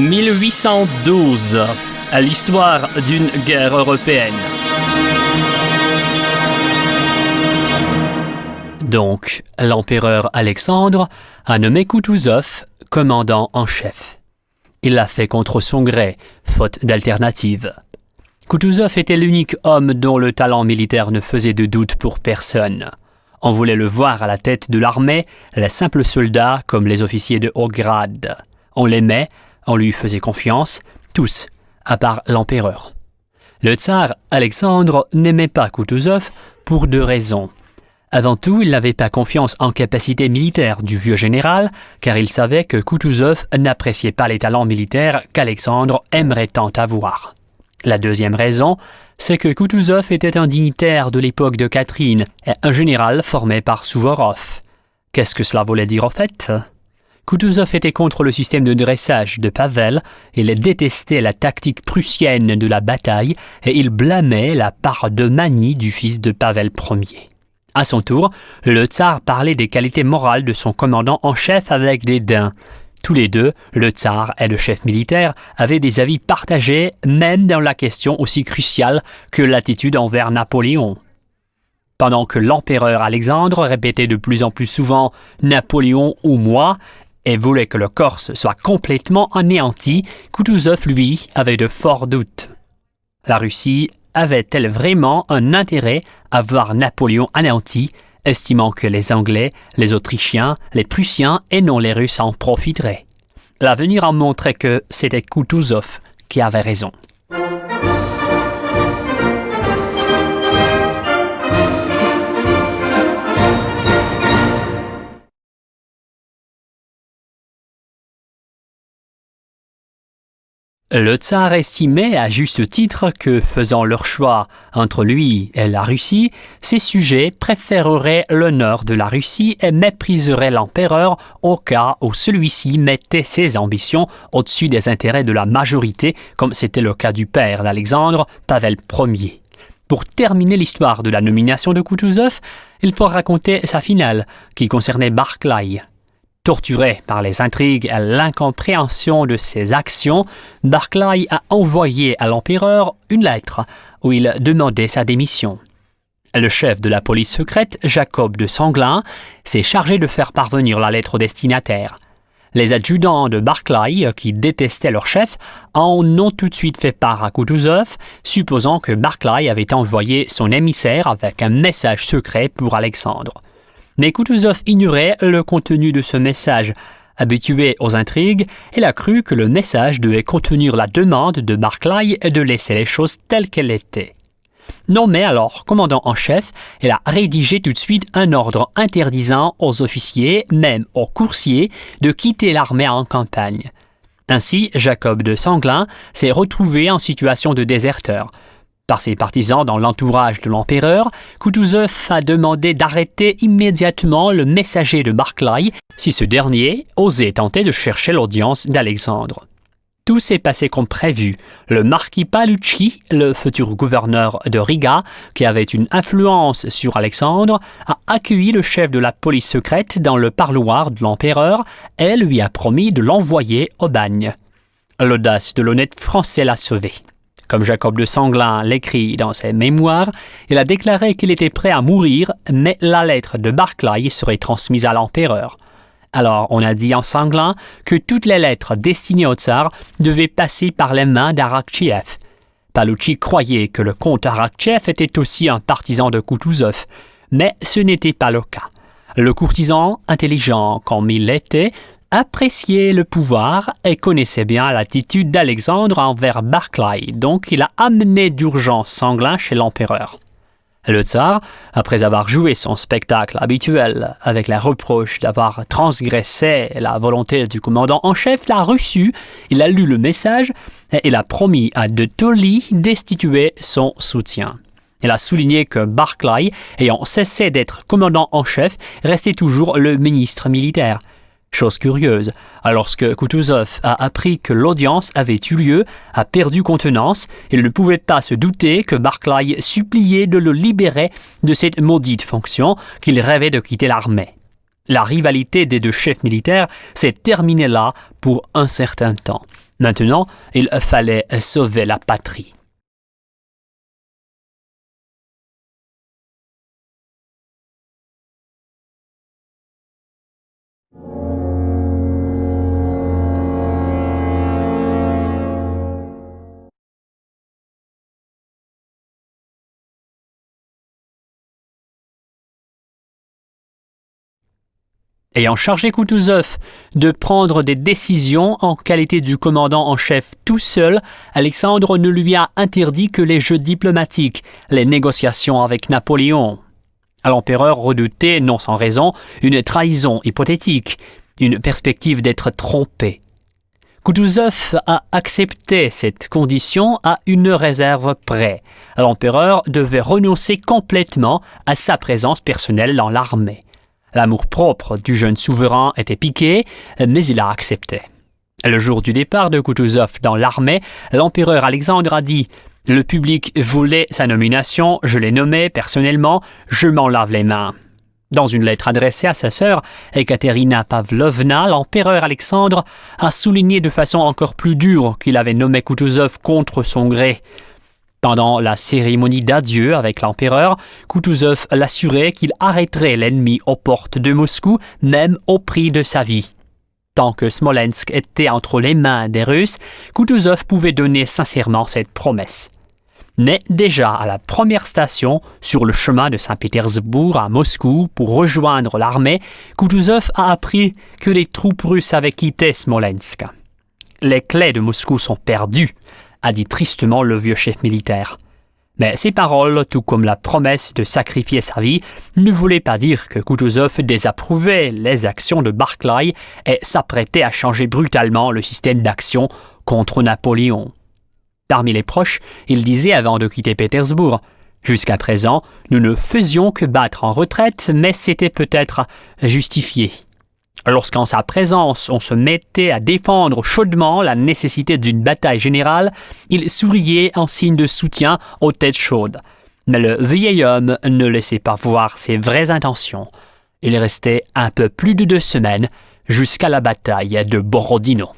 1812, à l'histoire d'une guerre européenne. Donc, l'empereur Alexandre a nommé Koutouzov commandant en chef. Il l'a fait contre son gré, faute d'alternative. Koutouzov était l'unique homme dont le talent militaire ne faisait de doute pour personne. On voulait le voir à la tête de l'armée, les simples soldats comme les officiers de haut grade. On l'aimait, on lui faisait confiance, tous, à part l'empereur. Le tsar Alexandre n'aimait pas Koutouzov pour deux raisons. Avant tout, il n'avait pas confiance en capacité militaire du vieux général, car il savait que Koutouzov n'appréciait pas les talents militaires qu'Alexandre aimerait tant avoir. La deuxième raison, c'est que Koutouzov était un dignitaire de l'époque de Catherine et un général formé par Souvorov. Qu'est-ce que cela voulait dire en fait ? Koutouzov était contre le système de dressage de Pavel, il détestait la tactique prussienne de la bataille et il blâmait la part de manie du fils de Pavel Ier. À son tour, le tsar parlait des qualités morales de son commandant en chef avec dédain. Tous les deux, le tsar et le chef militaire, avaient des avis partagés, même dans la question aussi cruciale que l'attitude envers Napoléon. Pendant que l'empereur Alexandre répétait de plus en plus souvent « Napoléon ou moi », et voulait que le Corse soit complètement anéanti, Koutouzov, lui, avait de forts doutes. La Russie avait-elle vraiment un intérêt à voir Napoléon anéanti, estimant que les Anglais, les Autrichiens, les Prussiens et non les Russes en profiteraient? L'avenir en montrait que c'était Koutouzov qui avait raison. Le tsar estimait à juste titre que, faisant leur choix entre lui et la Russie, ses sujets préféreraient l'honneur de la Russie et mépriseraient l'empereur au cas où celui-ci mettait ses ambitions au-dessus des intérêts de la majorité, comme c'était le cas du père d'Alexandre, Pavel Ier. Pour terminer l'histoire de la nomination de Koutouzov, il faut raconter sa finale, qui concernait Barclay. Torturé par les intrigues et l'incompréhension de ses actions, Barclay a envoyé à l'empereur une lettre où il demandait sa démission. Le chef de la police secrète, Jacob de Sanglin, s'est chargé de faire parvenir la lettre au destinataire. Les adjudants de Barclay, qui détestaient leur chef, en ont tout de suite fait part à Koutouzov, supposant que Barclay avait envoyé son émissaire avec un message secret pour Alexandre. Mais Koutouzov ignorait le contenu de ce message. Habitué aux intrigues, il a cru que le message devait contenir la demande de Barclay de laisser les choses telles qu'elles étaient. Nommé alors commandant en chef, il a rédigé tout de suite un ordre interdisant aux officiers, même aux coursiers, de quitter l'armée en campagne. Ainsi, Jacob de Sanglin s'est retrouvé en situation de déserteur. Par ses partisans dans l'entourage de l'empereur, Koutouzov a demandé d'arrêter immédiatement le messager de Barclay si ce dernier osait tenter de chercher l'audience d'Alexandre. Tout s'est passé comme prévu. Le marquis Palucci, le futur gouverneur de Riga, qui avait une influence sur Alexandre, a accueilli le chef de la police secrète dans le parloir de l'empereur et lui a promis de l'envoyer au bagne. L'audace de l'honnête Français l'a sauvé. Comme Jacob de Sanglin l'écrit dans ses mémoires, il a déclaré qu'il était prêt à mourir, mais la lettre de Barclay serait transmise à l'empereur. Alors, on a dit en Sanglin que toutes les lettres destinées au tsar devaient passer par les mains d'Arakcheev. Palucci croyait que le comte Arakcheev était aussi un partisan de Koutouzov, mais ce n'était pas le cas. Le courtisan, intelligent comme il l'était, appréciait le pouvoir et connaissait bien l'attitude d'Alexandre envers Barclay, donc il a amené d'urgence Sanglin chez l'empereur. Le tsar, après avoir joué son spectacle habituel avec les reproches d'avoir transgressé la volonté du commandant en chef, l'a reçu, il a lu le message et il a promis à de Tolly destituer son soutien. Il a souligné que Barclay, ayant cessé d'être commandant en chef, restait toujours le ministre militaire. Chose curieuse, lorsque Koutouzov a appris que l'audience avait eu lieu, a perdu contenance, il ne pouvait pas se douter que Barclay suppliait de le libérer de cette maudite fonction qu'il rêvait de quitter l'armée. La rivalité des deux chefs militaires s'est terminée là pour un certain temps. Maintenant, il fallait sauver la patrie. Ayant chargé Koutouzov de prendre des décisions en qualité du commandant en chef tout seul, Alexandre ne lui a interdit que les jeux diplomatiques, les négociations avec Napoléon. L'empereur redoutait, non sans raison, une trahison hypothétique, une perspective d'être trompé. Koutouzov a accepté cette condition à une réserve près. L'empereur devait renoncer complètement à sa présence personnelle dans l'armée. L'amour-propre du jeune souverain était piqué, mais il a accepté. Le jour du départ de Koutouzov dans l'armée, l'empereur Alexandre a dit « Le public voulait sa nomination, je l'ai nommé personnellement, je m'en lave les mains ». Dans une lettre adressée à sa sœur, Ekaterina Pavlovna, l'empereur Alexandre a souligné de façon encore plus dure qu'il avait nommé Koutouzov contre son gré. Pendant la cérémonie d'adieu avec l'empereur, Koutouzov l'assurait qu'il arrêterait l'ennemi aux portes de Moscou, même au prix de sa vie. Tant que Smolensk était entre les mains des Russes, Koutouzov pouvait donner sincèrement cette promesse. Mais déjà à la première station, sur le chemin de Saint-Pétersbourg à Moscou pour rejoindre l'armée, Koutouzov a appris que les troupes russes avaient quitté Smolensk. « Les clés de Moscou sont perdues », a dit tristement le vieux chef militaire. Mais ces paroles, tout comme la promesse de sacrifier sa vie, ne voulaient pas dire que Koutouzov désapprouvait les actions de Barclay et s'apprêtait à changer brutalement le système d'action contre Napoléon. Parmi les proches, il disait avant de quitter Pétersbourg « Jusqu'à présent, nous ne faisions que battre en retraite, mais c'était peut-être justifié. » Lorsqu'en sa présence, on se mettait à défendre chaudement la nécessité d'une bataille générale, il souriait en signe de soutien aux têtes chaudes. Mais le vieil homme ne laissait pas voir ses vraies intentions. Il restait un peu plus de 2 semaines jusqu'à la bataille de Borodino.